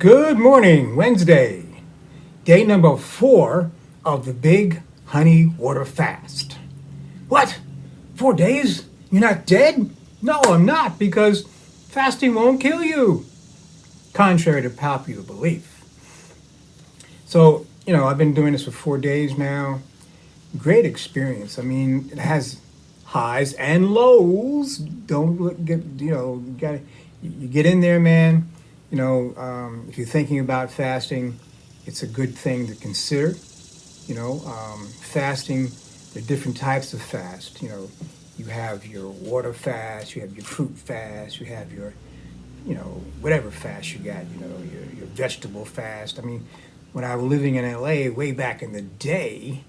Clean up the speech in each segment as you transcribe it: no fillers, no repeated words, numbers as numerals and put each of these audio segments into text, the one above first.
Good morning, Wednesday, day number 4 of the Big Honey Water Fast. What? 4 days? You're not dead? No, I'm not, because fasting won't kill you, contrary to popular belief. So, I've been doing this for 4 days now. Great experience. I mean, it has highs and lows. Don't get, you get in there, man. If you're thinking about fasting, it's a good thing to consider. Fasting, there are different types of fast. You have your water fast, you have your fruit fast, you have your, whatever fast you got, your vegetable fast. I mean, when I was living in LA way back in the day,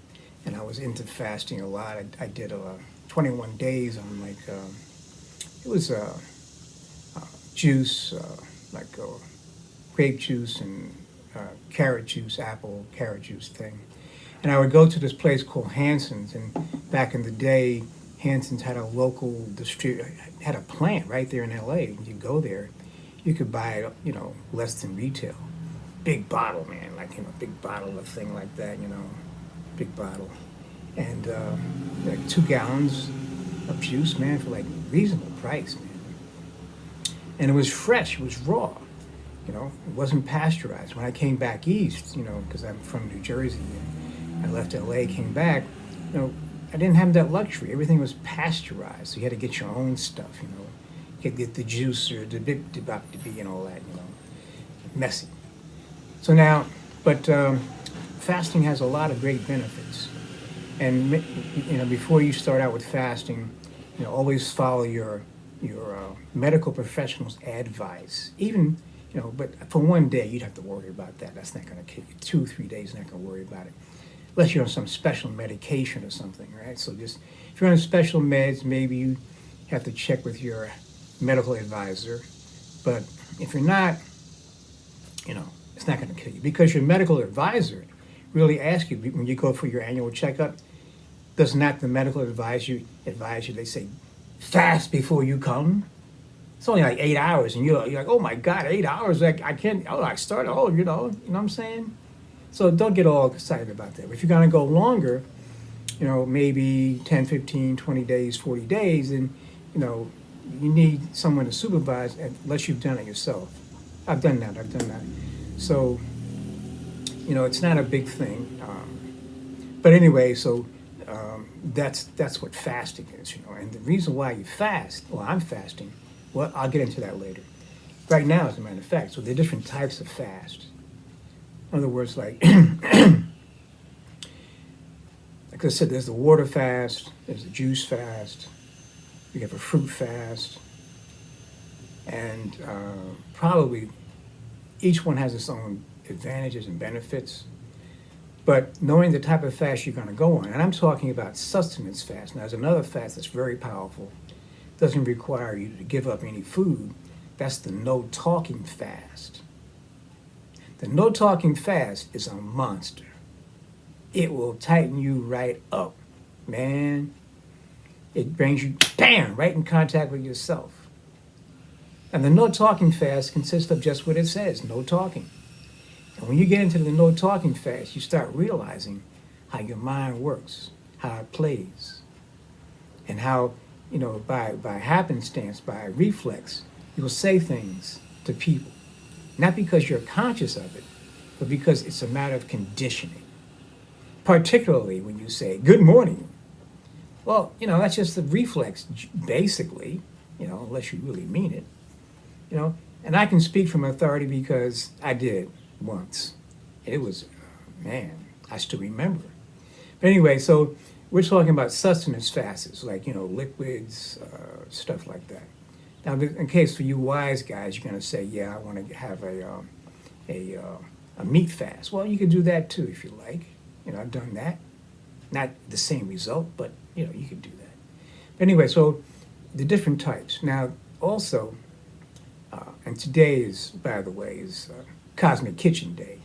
and I was into fasting a lot, I did 21 days on it was juice, grape juice and carrot juice, apple carrot juice thing. And I would go to this place called Hanson's, and back in the day, Hanson's had a local had a plant right there in LA. When you go there, you could buy it, less than retail. Big bottle, man, big bottle of thing like that, big bottle. And 2 gallons of juice, man, for reasonable price, man. And it was fresh, it was raw. It wasn't pasteurized. When I came back east, because I'm from New Jersey, and I left LA, came back, I didn't have that luxury. Everything was pasteurized. So you had to get your own stuff, You could get the juicer, the bip and all that, Messy. So now, but fasting has a lot of great benefits. And, before you start out with fasting, always follow your medical professional's advice. Even, but for 1 day, you'd have to worry about that. That's not going to kill you. 2, 3 days, not going to worry about it. Unless you're on some special medication or something, right? So just, if you're on special meds, maybe you have to check with your medical advisor. But if you're not, it's not going to kill you. Because your medical advisor really asks you, when you go for your annual checkup, does not the medical advisor advise you, they say, fast before you come? It's only 8 hours, and you're like, oh my God, 8 hours, I can't, I start, you know what I'm saying? So don't get all excited about that. If you're gonna go longer, maybe 10, 15, 20 days, 40 days, then, you need someone to supervise unless you've done it yourself. I've done that. So, it's not a big thing. But anyway, so that's what fasting is, And the reason why you fast, well, I'm fasting, well, I'll get into that later. Right now, as a matter of fact, so there are different types of fast. In other words, like I said, there's the water fast, there's the juice fast, you have a fruit fast, and probably each one has its own advantages and benefits. But knowing the type of fast you're going to go on, and I'm talking about sustenance fast. Now, there's another fast that's very powerful, doesn't require you to give up any food. That's the no talking fast. The no talking fast is a monster. It will tighten you right up, man. It brings you, bam, right in contact with yourself. And the no talking fast consists of just what it says, no talking. And when you get into the no talking fast, you start realizing how your mind works, how it plays, and how, by happenstance, by reflex, you'll say things to people. Not because you're conscious of it, but because it's a matter of conditioning. Particularly when you say, good morning. Well, that's just the reflex, basically, unless you really mean it. And I can speak from authority because I did once. It was, man, I still remember. But anyway, so we're talking about sustenance fasts, like, liquids, stuff like that. Now, in case for you wise guys, you're going to say, yeah, I want to have a meat fast. Well, you can do that too if you like. I've done that. Not the same result, but, you can do that. But anyway, so the different types. Now, also, and today is, by the way, is Cosmic Kitchen Day.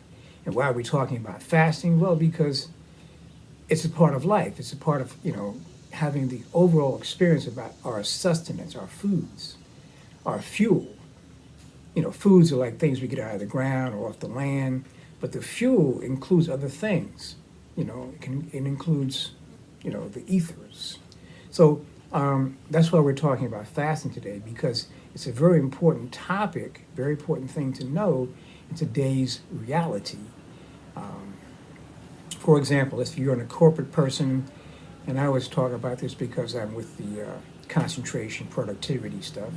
And why are we talking about fasting? Well, because it's a part of life. It's a part of, having the overall experience about our sustenance, our foods, our fuel. foods are like things we get out of the ground or off the land, but the fuel includes other things. It includes, the ethers. So that's why we're talking about fasting today, because it's a very important topic, very important thing to know in today's reality. For example, if you're a corporate person, and I always talk about this because I'm with the concentration, productivity stuff,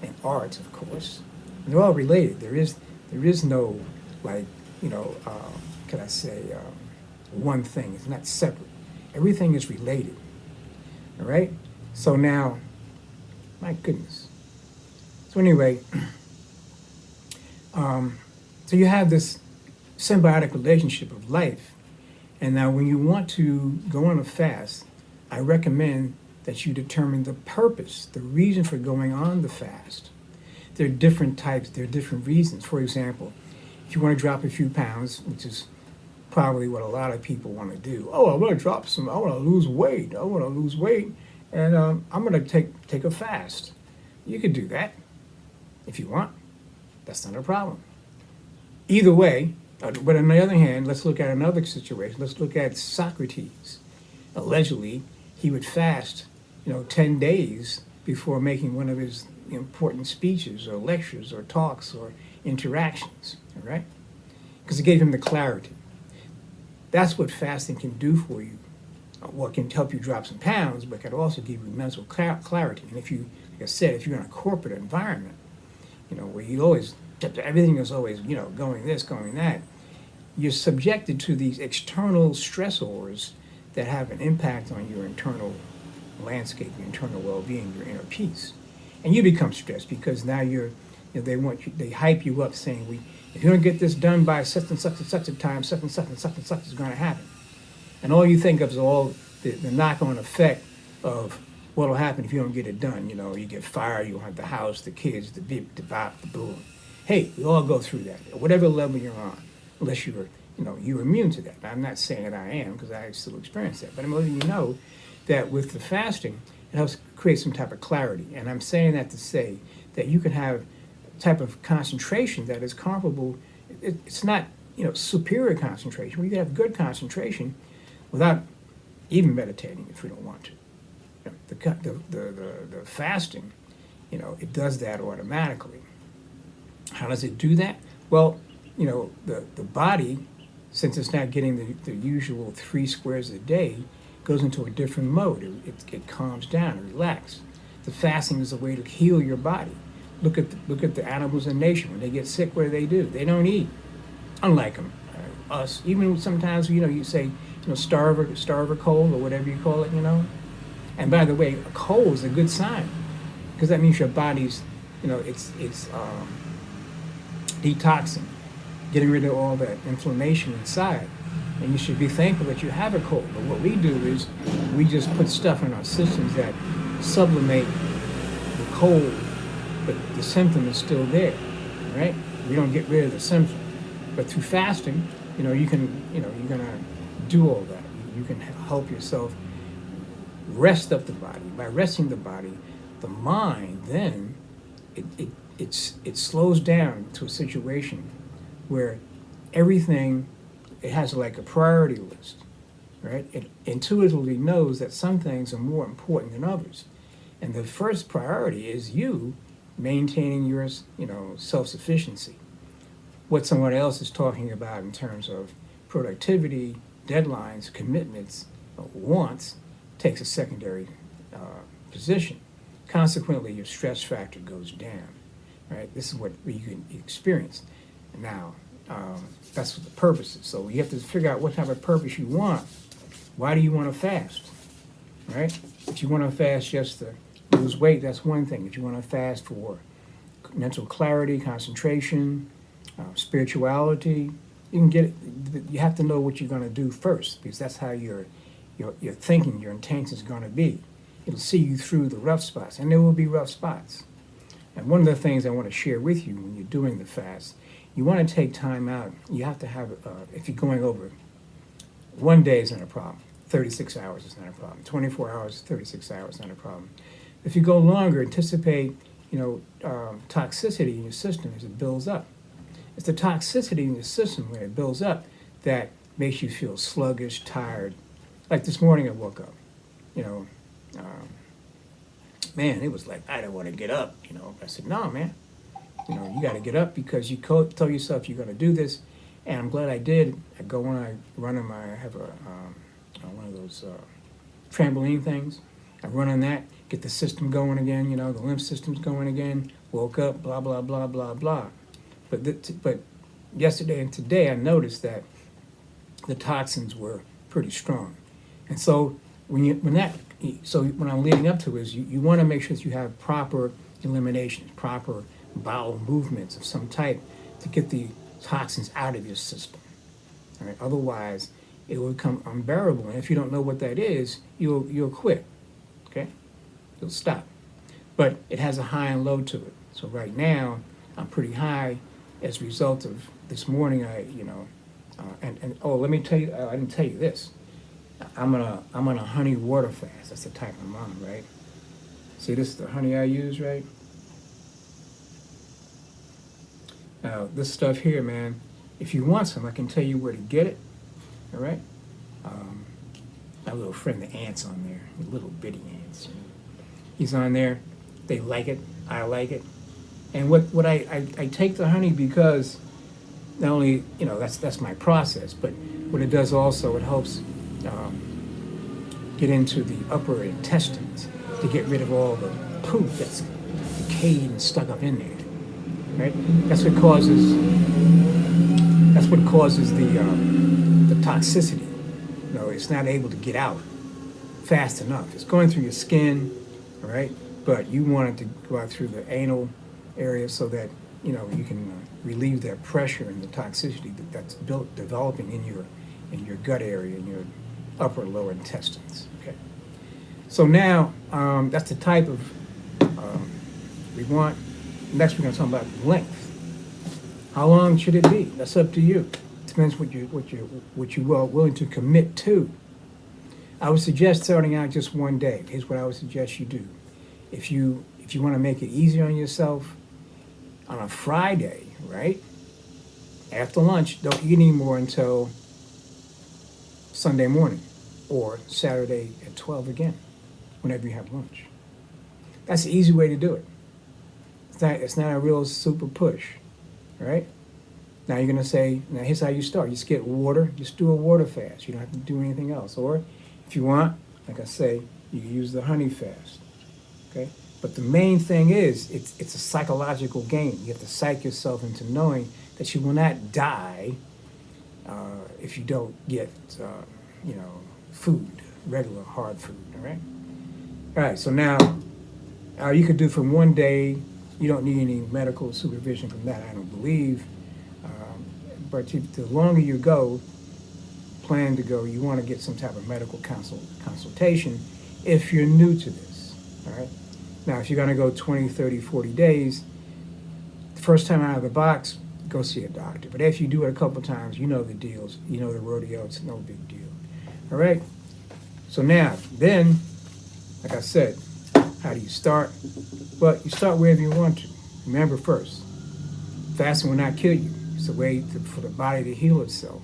and arts, of course. And they're all related. There is no, like, can I say, one thing. It's not separate. Everything is related. All right? So now, my goodness. So anyway, so you have this symbiotic relationship of life. And now when you want to go on a fast, I recommend that you determine the purpose, the reason for going on the fast. There are different types, there are different reasons. For example, if you want to drop a few pounds, which is probably what a lot of people want to do. Oh, I want to lose weight. And I'm going to take a fast. You could do that if you want. That's not a problem. Either way, but on the other hand, let's look at another situation. Let's look at Socrates. Allegedly, he would fast, 10 days before making one of his important speeches or lectures or talks or interactions, all right? Because it gave him the clarity. That's what fasting can do for you. Well, it can help you drop some pounds, but it can also give you mental clarity. And if you, like I said, if you're in a corporate environment, where everything is always, going this, going that, you're subjected to these external stressors that have an impact on your internal landscape, your internal well-being, your inner peace. And you become stressed because now they hype you up saying, if you don't get this done by such and such and such a time, such and such and such and such is going to happen. And all you think of is all the knock-on effect of what will happen if you don't get it done. You get fired, you don't have the house, the kids, the beep, the bop, the boom. Hey, we all go through that, at whatever level you're on, unless you're immune to that. I'm not saying that I am, because I still experience that. But I'm letting you know that with the fasting, it helps create some type of clarity. And I'm saying that to say that you can have a type of concentration that is comparable. It's not, superior concentration. We can have good concentration without even meditating if we don't want to. The fasting, it does that automatically. How does it do that? Well, the body, since it's not getting the usual 3 squares a day, goes into a different mode. It calms down and relaxes. The fasting is a way to heal your body. Look at the animals in nature. When they get sick, what do? They don't eat. Unlike them, us. Even sometimes, you say, starve or cold or whatever you call it, And by the way, a cold is a good sign, because that means your body's, it's detoxing, getting rid of all that inflammation inside. And you should be thankful that you have a cold. But what we do is we just put stuff in our systems that sublimate the cold, but the symptom is still there, right? We don't get rid of the symptom. But through fasting, you're gonna do all that. You can help yourself rest up the body. By resting the body, the mind then it slows down to a situation where everything, it has like a priority list, right? It intuitively knows that some things are more important than others. And the first priority is you maintaining your, self-sufficiency. What someone else is talking about in terms of productivity, deadlines, commitments, wants, takes a secondary position. Consequently, your stress factor goes down, right? This is what you can experience. Now, that's what the purpose is. So you have to figure out what type of purpose you want. Why do you want to fast, right? If you want to fast just to lose weight, that's one thing. If you want to fast for mental clarity, concentration, spirituality, you can get it. You have to know what you're going to do first, because that's how your thinking, your intention is going to be. It'll see you through the rough spots, and there will be rough spots. And one of the things I want to share with you when you're doing the fast, you want to take time out. You have to have, if you're going over, 1 day is not a problem. 36 hours is not a problem. 24 hours, 36 hours is not a problem. If you go longer, anticipate toxicity in your system as it builds up. It's the toxicity in your system when it builds up that makes you feel sluggish, tired. Like this morning I woke up, you know, man, it was like, I don't want to get up, I said, no, man, you got to get up because you tell yourself you're going to do this. And I'm glad I did. I go when I run on I have one of those trampoline things. I run on that, get the system going again, the lymph system's going again, woke up, blah, blah, blah, blah, blah. But yesterday and today I noticed that the toxins were pretty strong. And so when I'm leading up to is you want to make sure that you have proper eliminations, proper bowel movements of some type to get the toxins out of your system. All right? Otherwise, it will become unbearable. And if you don't know what that is, you'll quit. Okay? You'll stop. But it has a high and low to it. So right now, I'm pretty high as a result of this morning. Let me tell you, I didn't tell you this. I'm on a honey water fast. That's the type I'm on, right? See, this is the honey I use, right? Now, this stuff here, man, if you want some, I can tell you where to get it, all right? My little friend, the ant's on there, the little bitty ants. He's on there. They like it. I like it. And what I take the honey because not only, that's my process, but what it does also, it helps get into the upper intestines to get rid of all the poop that's decayed and stuck up in there. Right? That's what causes the toxicity. It's not able to get out fast enough. It's going through your skin, all right? But you want it to go out through the anal area so that you can relieve that pressure and the toxicity that's developing in your gut area, in your upper and lower intestines. Okay. So now that's the type of we want. Next, we're going to talk about length. How long should it be? That's up to you. Depends what you are willing to commit to. I would suggest starting out just one day. Here's what I would suggest you do. If you want to make it easier on yourself, on a Friday, right? After lunch, don't eat anymore until Sunday morning or Saturday at 12 again, whenever you have lunch. That's the easy way to do it. It's not a real super push, right? Now you're gonna say, now here's how you start. You just get water, just do a water fast. You don't have to do anything else. Or if you want, like I say, you can use the honey fast, okay? But the main thing is, it's a psychological game. You have to psych yourself into knowing that you will not die if you don't get, food, regular hard food, all right? All right, so now you could do from one day. You don't need any medical supervision from that, I don't believe. But the longer you plan to go, you want to get some type of medical consultation if you're new to this, all right? Now, if you're going to go 20, 30, 40 days, the first time out of the box, go see a doctor. But if you do it a couple times, you know the deals, you know the rodeo, it's no big deal, all right? So now, then, like I said, how do you start? Well, you start wherever you want to. Remember first, fasting will not kill you. It's a way for the body to heal itself.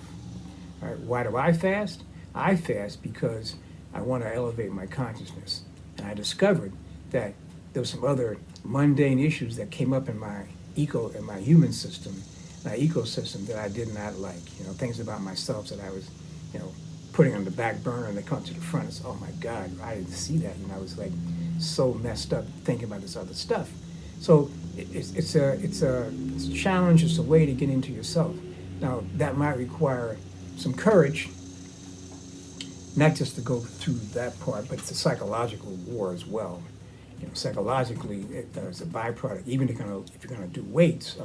All right, why do I fast? I fast because I want to elevate my consciousness. And I discovered that there were some other mundane issues that came up in my human system, my ecosystem that I did not like. Things about myself that I was, putting on the back burner and they come to the front. It's, oh my God, I didn't see that. I was like so messed up thinking about this other stuff. So it's a challenge. It's a way to get into yourself. Now that might require some courage, not just to go through that part, but it's a psychological war as well. Psychologically, there's a byproduct. Even if you're gonna do weights,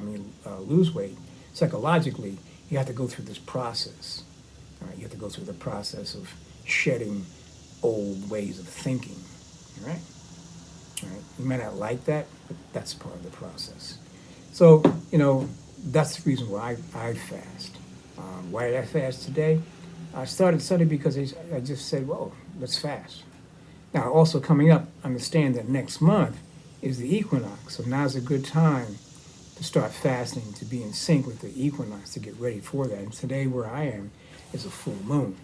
lose weight, psychologically, you have to go through this process. All right, you have to go through the process of shedding old ways of thinking. All right. All right. You may not like that, but that's part of the process. So, that's the reason why I fast. Why did I fast today? I started Sunday because I just said, well, let's fast. Now, also coming up, understand that next month is the equinox. So now's a good time to start fasting, to be in sync with the equinox, to get ready for that. And today, where I am, is a full moon.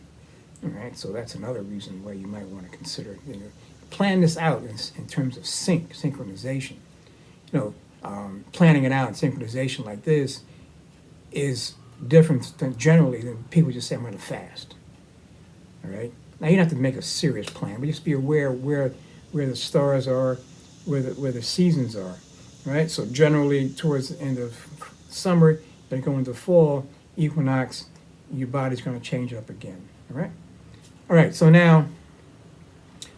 All right, so that's another reason why you might want to consider, plan this out in terms of synchronization. Planning it out in synchronization like this is different than generally than people just say, I'm going to fast. All right, now you don't have to make a serious plan, but just be aware where the stars are, where the seasons are. Right, so generally towards the end of summer, then going into fall equinox, your body's going to change up again. All right. So now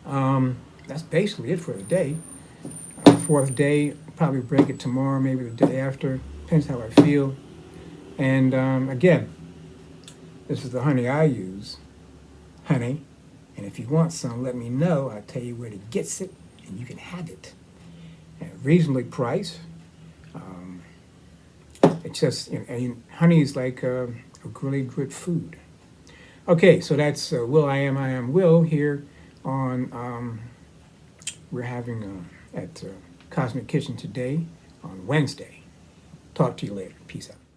that's basically it for the day. Fourth day, probably break it tomorrow, maybe the day after. Depends how I feel. And again, this is the honey I use. Honey. And if you want some, let me know. I'll tell you where to get it, and you can have it. At reasonably priced. It's just, and honey is like a really good food. Okay, so that's Will I Am Will here on, we're having at Cosmic Kitchen today on Wednesday. Talk to you later. Peace out.